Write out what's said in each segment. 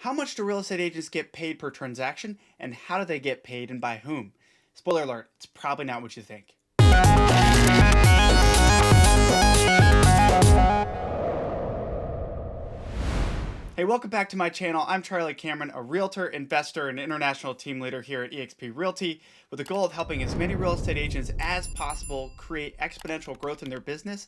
How much do real estate agents get paid per transaction, and how do they get paid and by whom? Spoiler alert, it's probably not what you think. Hey, welcome back to my channel. I'm Charlie Cameron, a realtor, investor, and international team leader here at eXp Realty with the goal of helping as many real estate agents as possible create exponential growth in their business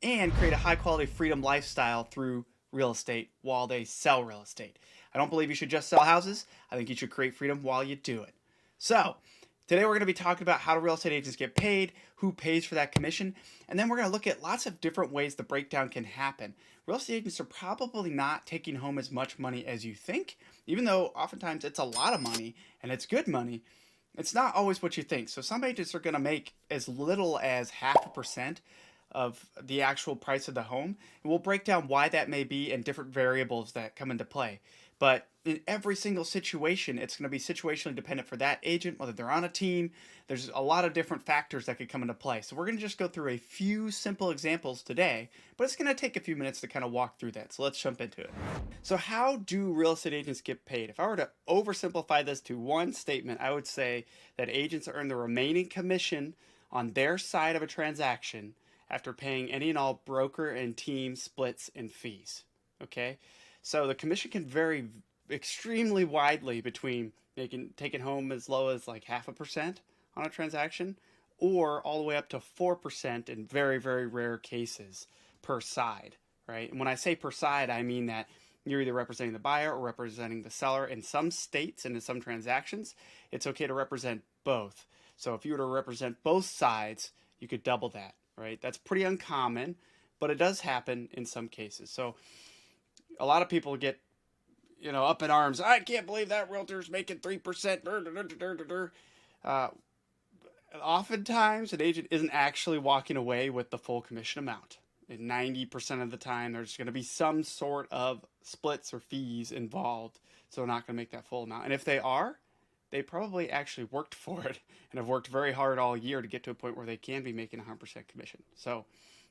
and create a high-quality freedom lifestyle through real estate while they sell real estate. I don't believe you should just sell houses. I think you should create freedom while you do it. So, today we're going to be talking about how do real estate agents get paid, who pays for that commission, and then we're going to look at lots of different ways the breakdown can happen. Real estate agents are probably not taking home as much money as you think, even though oftentimes it's a lot of money and it's good money. It's not always what you think. So some agents are going to make as little as 0.5% of the actual price of the home. And we'll break down why that may be and different variables that come into play. But in every single situation, it's going to be situationally dependent for that agent, whether they're on a team. There's a lot of different factors that could come into play. So we're going to just go through a few simple examples today, but it's going to take a few minutes to kind of walk through that. So let's jump into it. So how do real estate agents get paid? If I were to oversimplify this to one statement, I would say that agents earn the remaining commission on their side of a transaction after paying any and all broker and team splits and fees. Okay? So the commission can vary extremely widely between taking home as low as like 0.5% on a transaction or all the way up to 4% in very, very rare cases per side, right? And when I say per side, I mean that you're either representing the buyer or representing the seller. In some states and in some transactions, it's okay to represent both. So if you were to represent both sides, you could double that, right? That's pretty uncommon, but it does happen in some cases. So a lot of people get, up in arms. I can't believe that realtor's making 3%. Oftentimes, an agent isn't actually walking away with the full commission amount. And 90% of the time, there's going to be some sort of splits or fees involved, so they're not going to make that full amount. And if they are, they probably actually worked for it and have worked very hard all year to get to a point where they can be making 100% commission. So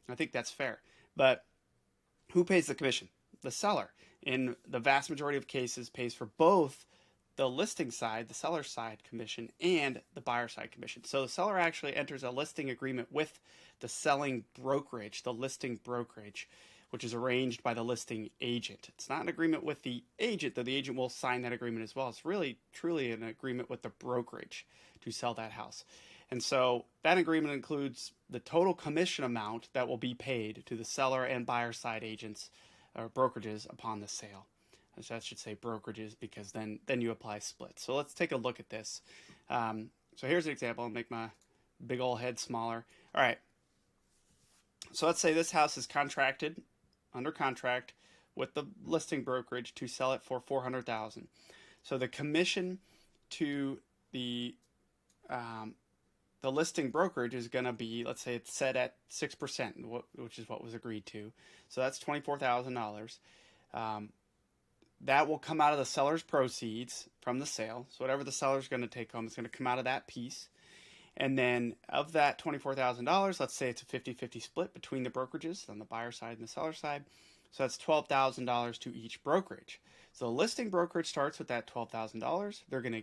I think that's fair. But who pays the commission? The seller, in the vast majority of cases, pays for both the listing side, the seller side commission, and the buyer side commission. So the seller actually enters a listing agreement with the selling brokerage, the listing brokerage, which is arranged by the listing agent. It's not an agreement with the agent, though the agent will sign that agreement as well. It's really, truly an agreement with the brokerage to sell that house. And so that agreement includes the total commission amount that will be paid to the seller and buyer side agents or brokerages upon the sale. So I should say brokerages because then you apply splits. So let's take a look at this. So here's an example. I'll make my big old head smaller. All right. So let's say this house is under contract with the listing brokerage to sell it for $400,000. So the commission to the listing brokerage is going to be, let's say it's set at 6%, which is what was agreed to. So that's $24,000. That will come out of the seller's proceeds from the sale. So whatever the seller's going to take home is going to come out of that piece. And then of that $24,000, let's say it's a 50-50 split between the brokerages on the buyer side and the seller side. So that's $12,000 to each brokerage. So the listing brokerage starts with that $12,000. They're going to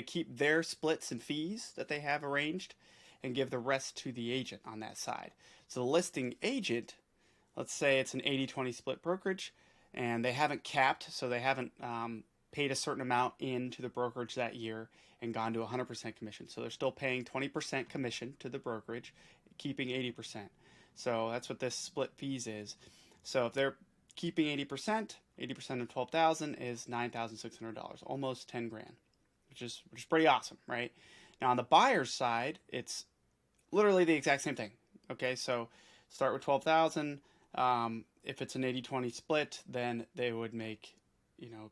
keep their splits and fees that they have arranged and give the rest to the agent on that side. So the listing agent, let's say it's an 80-20 split brokerage, and they haven't capped, so they haven't paid a certain amount into the brokerage that year and gone to 100% commission. So they're still paying 20% commission to the brokerage, keeping 80%. So that's what this split fees is. So if they're keeping 80% of $12,000 is $9,600, almost 10 grand, which is pretty awesome, right? Now on the buyer's side, it's literally the exact same thing. Okay, so start with $12,000. If it's an 80-20 split, then they would make,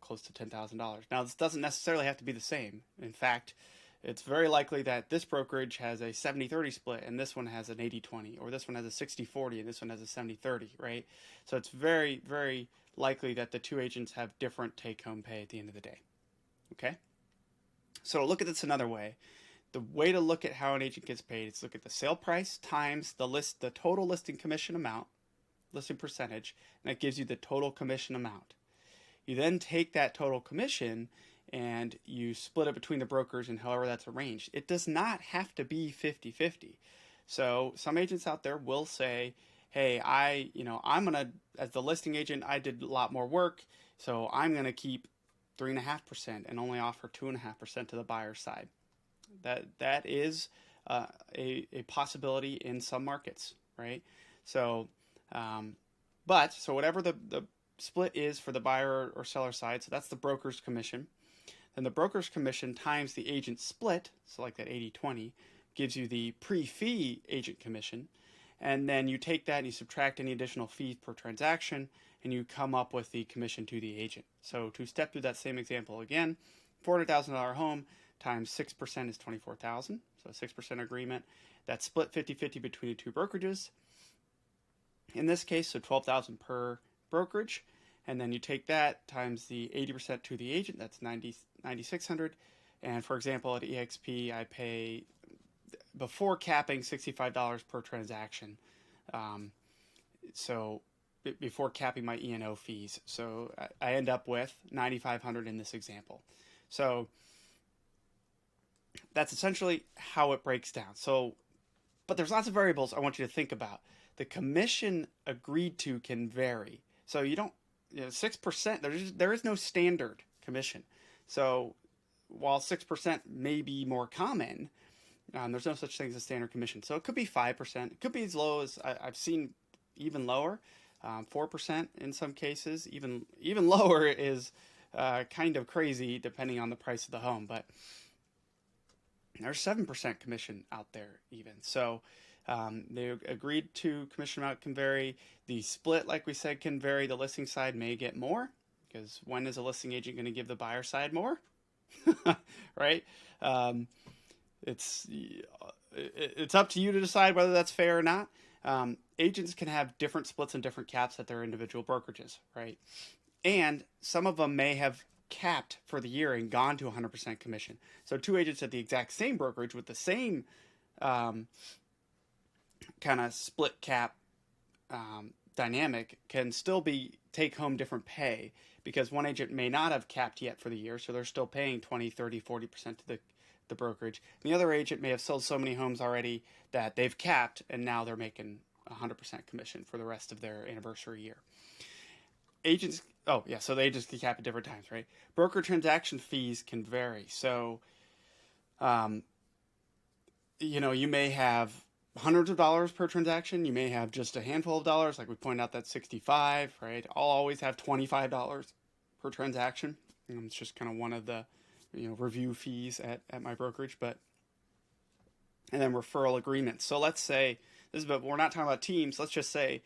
close to $10,000. Now this doesn't necessarily have to be the same. In fact, it's very likely that this brokerage has a 70-30 split and this one has an 80-20, or this one has a 60-40 and this one has a 70-30, right? So it's very, very likely that the two agents have different take-home pay at the end of the day. Okay? So look at this another way. The way to look at how an agent gets paid is look at the sale price times the total listing commission amount listing percentage, and that gives you the total commission amount. You then take that total commission and you split it between the brokers and however that's arranged. It does not have to be 50-50. So some agents out there will say, hey, I'm going to, as the listing agent, I did a lot more work, so I'm going to keep 3.5% and only offer 2.5% to the buyer side. That is a possibility in some markets, right? So, so whatever the split is for the buyer or seller side, so that's the broker's commission. Then the broker's commission times the agent split, so like that 80-20, gives you the pre-fee agent commission. And then you take that and you subtract any additional fees per transaction, and you come up with the commission to the agent. So to step through that same example again, $400,000 home times 6% is $24,000, so a 6% agreement. That's split 50-50 between the two brokerages. In this case, so $12,000 per brokerage, and then you take that times the 80% to the agent, that's $9,600. And for example, at EXP, I pay, before capping, $65 per transaction. So before capping my E&O fees. So I end up with $9,500 in this example. So that's essentially how it breaks down. So, but there's lots of variables I want you to think about. The commission agreed to can vary. So 6%, there is no standard commission. So while 6% may be more common, there's no such thing as a standard commission. So it could be 5%. It could be as low as, I've seen even lower, 4% in some cases. Even lower is kind of crazy depending on the price of the home. But there's 7% commission out there even. So they agreed to commission amount can vary. The split, like we said, can vary. The listing side may get more, because when is a listing agent going to give the buyer side more? Right? It's up to you to decide whether that's fair or not. Agents can have different splits and different caps at their individual brokerages, right? And some of them may have capped for the year and gone to 100% commission. So two agents at the exact same brokerage with the same kind of split cap dynamic can still be take home different pay, because one agent may not have capped yet for the year, so they're still paying 20, 30, 40% to the brokerage. And the other agent may have sold so many homes already that they've capped, and now they're making 100% commission for the rest of their anniversary year. So the agents can cap at different times, right? Broker transaction fees can vary. So, you may have hundreds of dollars per transaction. You may have just a handful of dollars, like we pointed out, that's 65, right? I'll always have $25 per transaction. It's just kind of one of the review fees at my brokerage. And then referral agreements. So let's say but we're not talking about teams. Let's just say,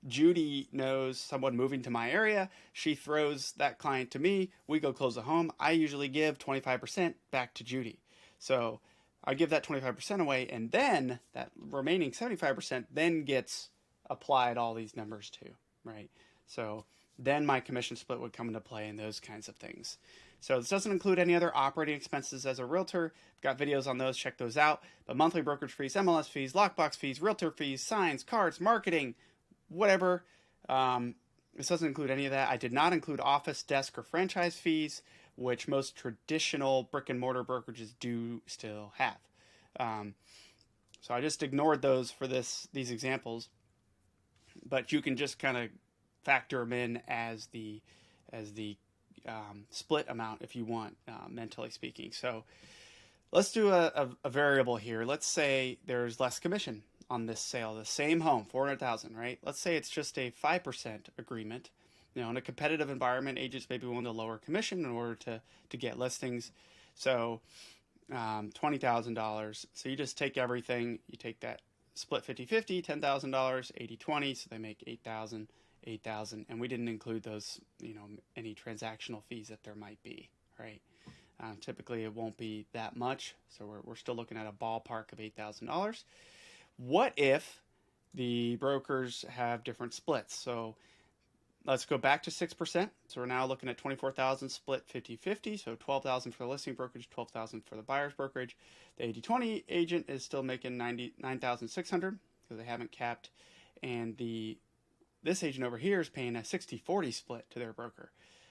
Judy knows someone moving to my area. She throws that client to me. We go close the home. I usually give 25% back to Judy. So I give that 25% away, and then that remaining 75% then gets applied all these numbers to, right? So then my commission split would come into play and those kinds of things. So this doesn't include any other operating expenses as a realtor. I've got videos on those, check those out. But monthly brokerage fees, MLS fees, lockbox fees, realtor fees, signs, cards, marketing, whatever. This doesn't include any of that. I did not include office, desk, or franchise fees, which most traditional brick and mortar brokerages do still have. So I just ignored those for these examples, but you can just kind of factor them in as the split amount if you want, mentally speaking. So let's do a variable here. Let's say there's less commission on this sale, the same home, $400,000, right? Let's say it's just a 5% agreement. In a competitive environment, agents may be willing to lower commission in order to get listings. So $20,000. So you just take everything. You take that split 50-50, $10,000, 80-20. So they make $8,000, and we didn't include those, any transactional fees that there might be, right? Typically, it won't be that much. So we're still looking at a ballpark of $8,000. What if the brokers have different splits? So let's go back to 6%. So we're now looking at $24,000 split 50-50. So $12,000 for the listing brokerage, $12,000 for the buyer's brokerage. The 80-20 agent is still making $9,600 because they haven't capped. And the this agent over here is paying a 60-40 split to their broker.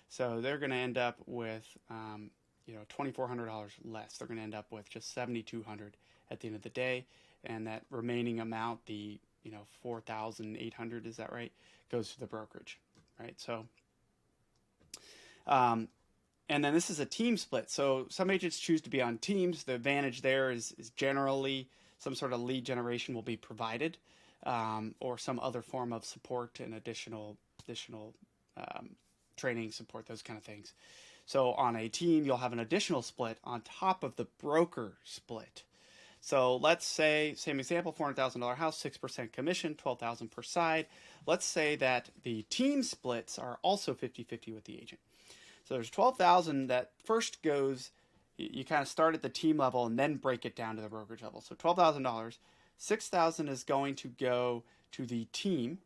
So they're going to end up with, $2,400 less. They're going to end up with just $7,200 at the end of the day. And that remaining amount, the, $4,800, is that right, goes to the brokerage, right? So, and then this is a team split. So some agents choose to be on teams. The advantage there is generally some sort of lead generation will be provided, or some other form of support and additional training support, those kind of things. So on a team, you'll have an additional split on top of the broker split. So let's say, same example, $400,000 house, 6% commission, $12,000 per side. Let's say that the team splits are also 50-50 with the agent. So there's $12,000 that first goes, you kind of start at the team level and then break it down to the brokerage level. So $12,000, $6,000 is going to go to the team,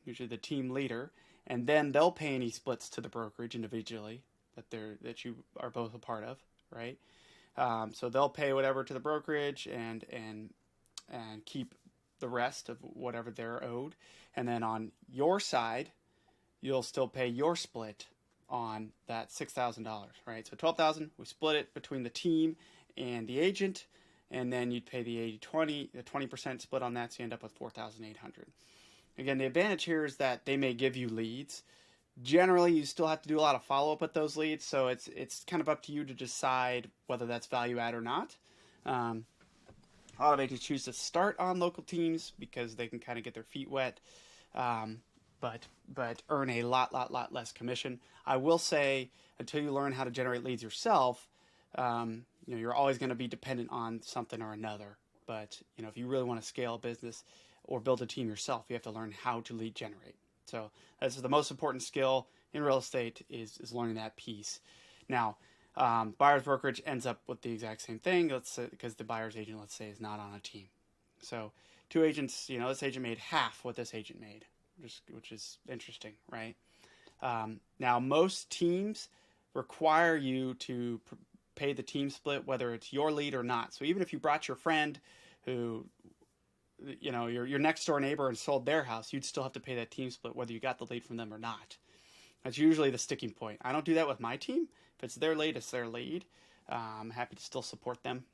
usually the team leader, and then they'll pay any splits to the brokerage individually that you are both a part of, right? So they'll pay whatever to the brokerage and keep the rest of whatever they're owed. And then on your side, you'll still pay your split on that $6,000, right? So $12,000, we split it between the team and the agent, and then you'd pay the 20% split on that, so you end up with $4,800. Again, the advantage here is that they may give you leads. Generally, you still have to do a lot of follow-up with those leads, so it's kind of up to you to decide whether that's value add or not. A lot of agents choose to start on local teams because they can kind of get their feet wet, but earn a lot less commission. I will say, until you learn how to generate leads yourself, you're always going to be dependent on something or another. But if you really want to scale a business or build a team yourself, you have to learn how to lead generate. So that's the most important skill in real estate is learning that piece. Now, buyer's brokerage ends up with the exact same thing. Let's say, because the buyer's agent, let's say, is not on a team. So two agents, this agent made half what this agent made, which is interesting, right? Now, most teams require you to pay the team split, whether it's your lead or not. So even if you brought your friend who, your next door neighbor and sold their house, you'd still have to pay that team split whether you got the lead from them or not. That's usually the sticking point. I don't do that with my team. If it's their lead, it's their lead. I'm happy to still support them.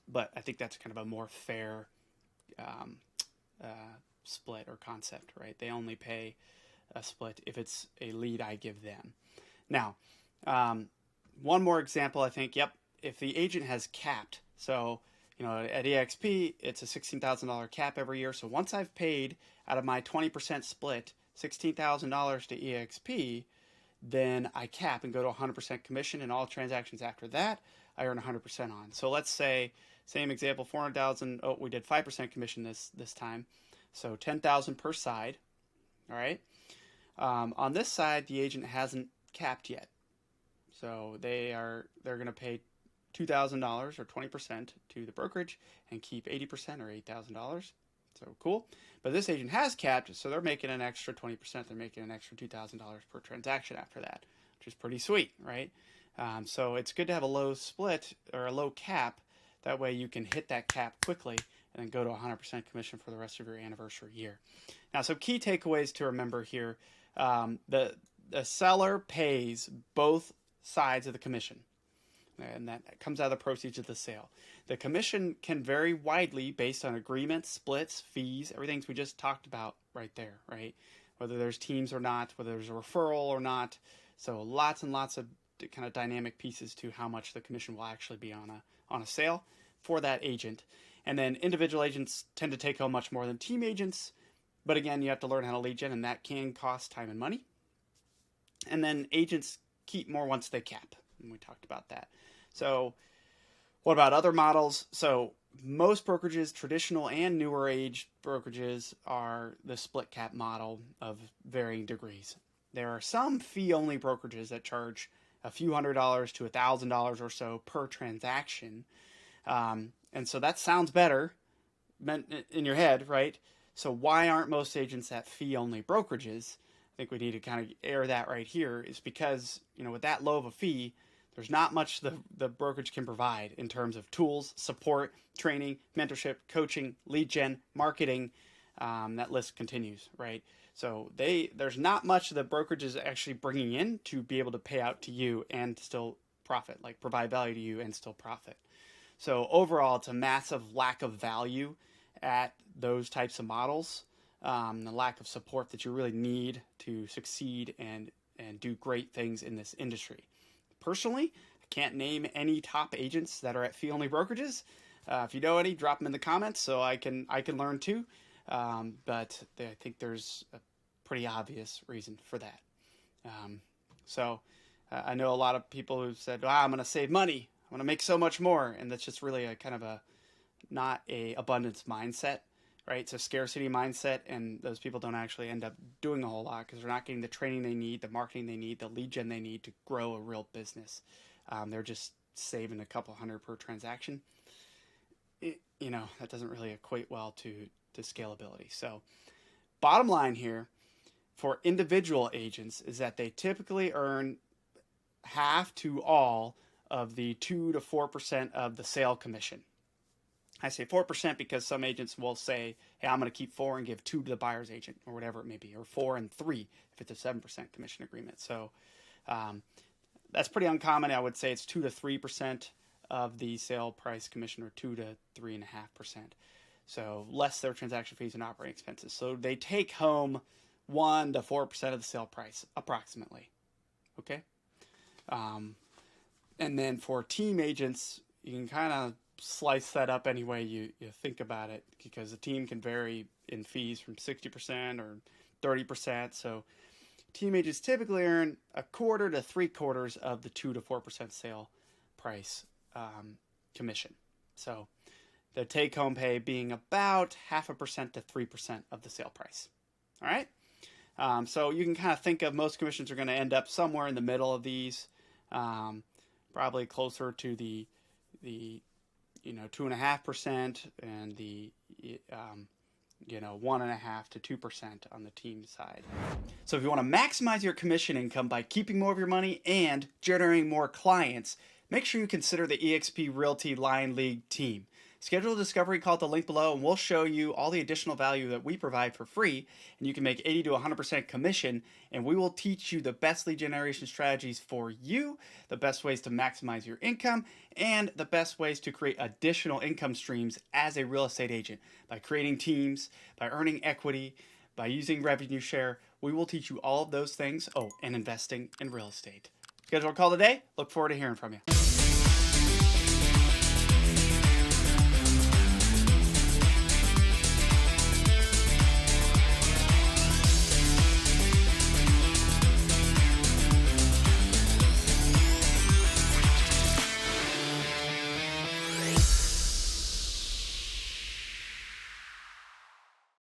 But I think that's kind of a more fair split or concept, right? They only pay a split if it's a lead I give them. Now, one more example, I think, if the agent has capped, so at EXP, it's a $16,000 cap every year. So once I've paid out of my 20% split $16,000 to EXP, then I cap and go to 100% commission, and all transactions after that I earn 100% on. So let's say, same example, $400,000. Oh, we did 5% commission this time, so $10,000 per side. All right. On this side, the agent hasn't capped yet, so they're going to pay $2,000 or 20% to the brokerage and keep 80% or $8,000. So cool. But this agent has capped, so they're making an extra 20%. They're making an extra $2,000 per transaction after that, which is pretty sweet, right? So it's good to have a low split or a low cap. That way you can hit that cap quickly and then go to 100% commission for the rest of your anniversary year. Now, some key takeaways to remember here. The seller pays both sides of the commission, and that comes out of the proceeds of the sale. The commission can vary widely based on agreements, splits, fees, everything we just talked about right there, right? Whether there's teams or not, whether there's a referral or not. So lots and lots of kind of dynamic pieces to how much the commission will actually be on a sale for that agent. And then individual agents tend to take home much more than team agents. But again, you have to learn how to lead gen, and that can cost time and money. And then agents keep more once they cap, and we talked about that. So what about other models? So most brokerages, traditional and newer age brokerages, are the split cap model of varying degrees. There are some fee-only brokerages that charge a few $100s to $1,000 or so per transaction. And so that sounds better in your head, right? So why aren't most agents at fee-only brokerages? I think we need to kind of air that right here, is because, with that low of a fee, there's not much the brokerage can provide in terms of tools, support, training, mentorship, coaching, lead gen, marketing. That list continues, right? So there's not much that brokerage is actually bringing in to be able to pay out to you and still profit, like provide value to you and still profit. So overall, it's a massive lack of value at those types of models, the lack of support that you really need to succeed and do great things in this industry. Personally, I can't name any top agents that are at fee-only brokerages. If you know any, drop them in the comments so I can learn too. But I think there's a pretty obvious reason for that. I know a lot of people who've said, I'm going to save money. I'm going to make so much more. And that's just really a kind of not a abundance mindset, right? It's a scarcity mindset. And those people don't actually end up doing a whole lot because they're not getting the training they need, the marketing they need, the lead gen they need to grow a real business. They're just saving a couple hundred per transaction. That doesn't really equate well to scalability. So bottom line here for individual agents is that they typically earn half to all of the 2 to 4% of the sale commission. I say 4% because some agents will say, hey, I'm going to keep 4 and give 2 to the buyer's agent or whatever it may be, or 4 and 3 if it's a 7% commission agreement. So that's pretty uncommon. I would say it's 2 to 3% of the sale price commission, or 2 to 3.5%. So less their transaction fees and operating expenses. So they take home 1 to 4% of the sale price approximately. Okay. And then for team agents, you can kind of slice that up any way you think about it, because the team can vary in fees from 60% or 30%. So team agents typically earn 1/4 to 3/4 of the 2 to 4% sale price commission. So the take-home pay being about 0.5% to 3% of the sale price. All right. So you can kind of think of most commissions are going to end up somewhere in the middle of these, probably closer to the 2.5% and the 1.5% to 2% on the team side. So if you want to maximize your commission income by keeping more of your money and generating more clients, make sure you consider the eXp Realty Lion League team. Schedule a discovery call at the link below and we'll show you all the additional value that we provide for free, and you can make 80 to 100% commission, and we will teach you the best lead generation strategies for you, the best ways to maximize your income, and the best ways to create additional income streams as a real estate agent by creating teams, by earning equity, by using revenue share. We will teach you all of those things. Oh, and investing in real estate. Schedule a call today. Look forward to hearing from you.